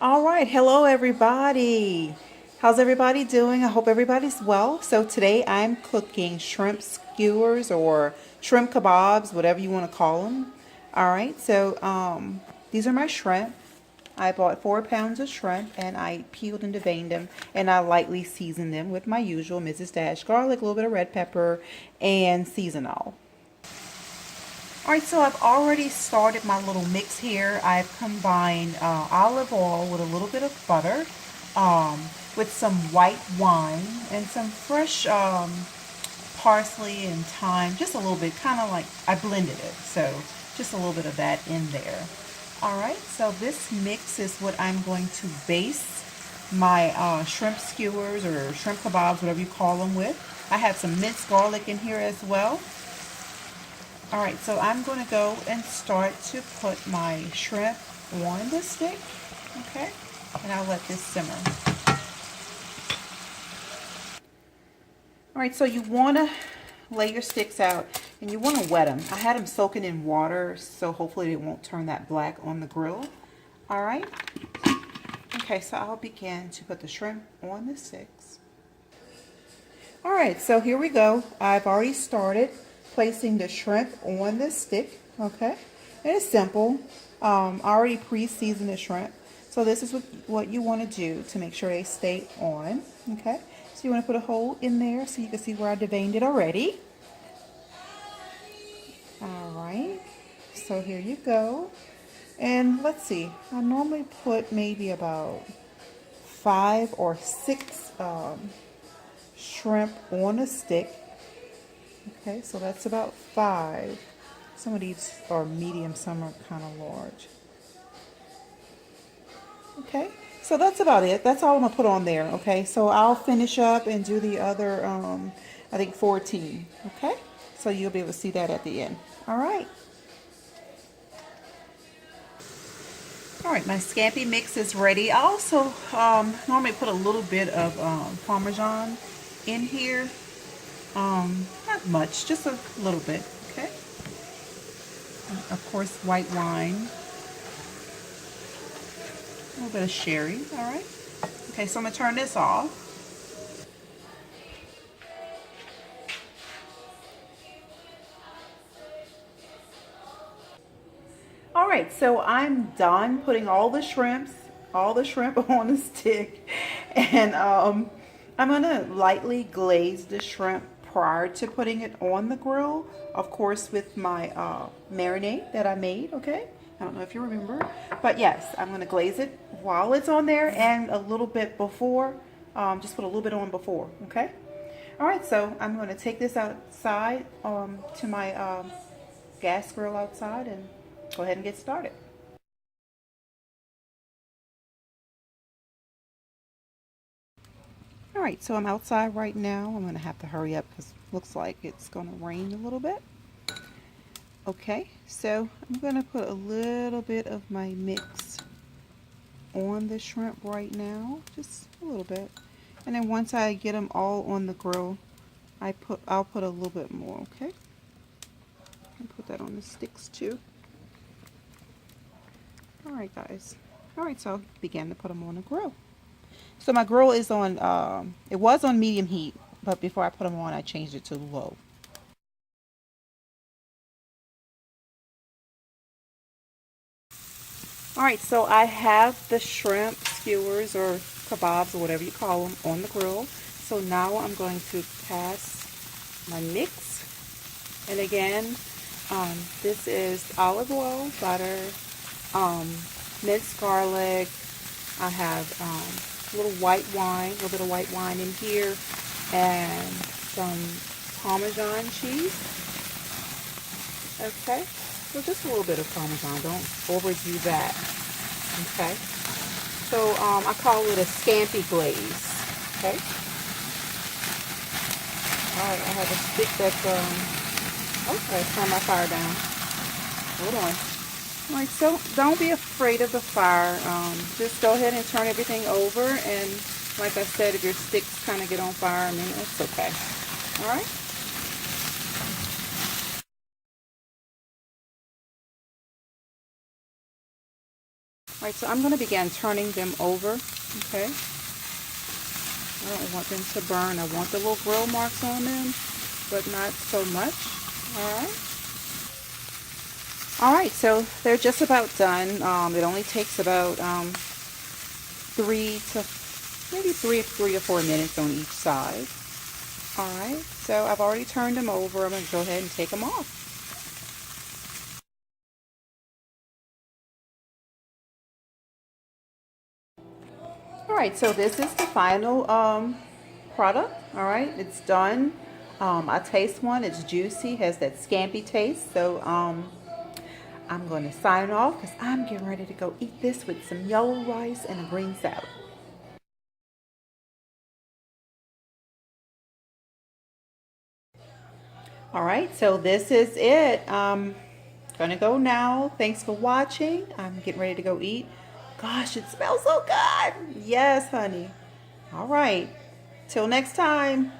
All right, hello everybody. How's everybody doing? I hope everybody's well. So today I'm cooking shrimp skewers or shrimp kabobs, whatever you want to call them. All right, so these are my shrimp. I bought 4 pounds of shrimp and I peeled and deveined them and I lightly seasoned them with my usual Mrs. Dash garlic, a little bit of red pepper, and seasonal. Alright, so I've already started my little mix here. I've combined olive oil with a little bit of butter, um, with some white wine and some fresh parsley and thyme, just a little bit, kind of like I blended it. So just a little bit of that in there. Alright, so this mix is what I'm going to base my shrimp skewers or shrimp kebabs, whatever you call them with. I have some minced garlic in here as well. Alright, so I'm going to go and start to put my shrimp on the stick, okay? And I'll let this simmer. Alright, so you want to lay your sticks out and you want to wet them. I had them soaking in water, so hopefully it won't turn that black on the grill. Alright? Okay, so I'll begin to put the shrimp on the sticks. Alright, so here we go. I've already started placing the shrimp on the stick, okay? And it's simple. I already pre-seasoned the shrimp. So this is what you want to do to make sure they stay on, okay? So you want to put a hole in there so you can see where I deveined it already. Alright, so here you go. And let's see, I normally put maybe about 5 or 6 shrimp on a stick. Okay, so that's about 5. Some of these are medium, some are kind of large. Okay, so that's about it. That's all I'm going to put on there. Okay, so I'll finish up and do the other, I think 14. Okay, so you'll be able to see that at the end. All right. All right, my scampi mix is ready. I also normally put a little bit of Parmesan in here. Not much, just a little bit, okay? And of course, white wine. A little bit of sherry, all right? Okay, so I'm gonna turn this off. All right, so I'm done putting all the shrimp on the stick. And I'm gonna lightly glaze the shrimp prior to putting it on the grill. Of course, with my marinade that I made, okay? I don't know if you remember. But yes, I'm gonna glaze it while it's on there and a little bit before. Just put a little bit on before, okay? All right, so I'm gonna take this outside to my gas grill outside and go ahead and get started. All right, so I'm outside right now. I'm gonna have to hurry up because it looks like it's gonna rain a little bit. Okay, so I'm gonna put a little bit of my mix on the shrimp right now, just a little bit. And then once I get them all on the grill, I'll put a little bit more, okay? And put that on the sticks too. All right, guys. All right, so I'll begin to put them on the grill. So my grill is on, it was on medium heat, but before I put them on, I changed it to low. All right, so I have the shrimp skewers or kebabs or whatever you call them on the grill. So now I'm going to pass my mix. And again, this is olive oil, butter, minced garlic. I have a little white wine, a little bit of white wine in here, and some Parmesan cheese. Okay, so just a little bit of Parmesan. Don't overdo that. Okay, so I call it a scampi glaze. Okay. All right, I have a stick that's okay. Turn my fire down. Hold on. All right, so don't be afraid of the fire. Just go ahead and turn everything over, and like I said, if your sticks kind of get on fire, I mean, it's okay. All right. Alright, so I'm going to begin turning them over, okay? I don't want them to burn. I want the little grill marks on them, but not so much. Alright. Alright, so they're just about done. It only takes about 3 or 4 minutes on each side. Alright, so I've already turned them over. I'm going to go ahead and take them off. Alright, so this is the final product. Alright, it's done. I taste one. It's juicy, has that scampi taste. So I'm going to sign off because I'm getting ready to go eat this with some yellow rice and a green salad. Alright, so this is it. Gonna go now. Thanks for watching. I'm getting ready to go eat. Gosh, it smells so good. Yes, honey. All right. Till next time.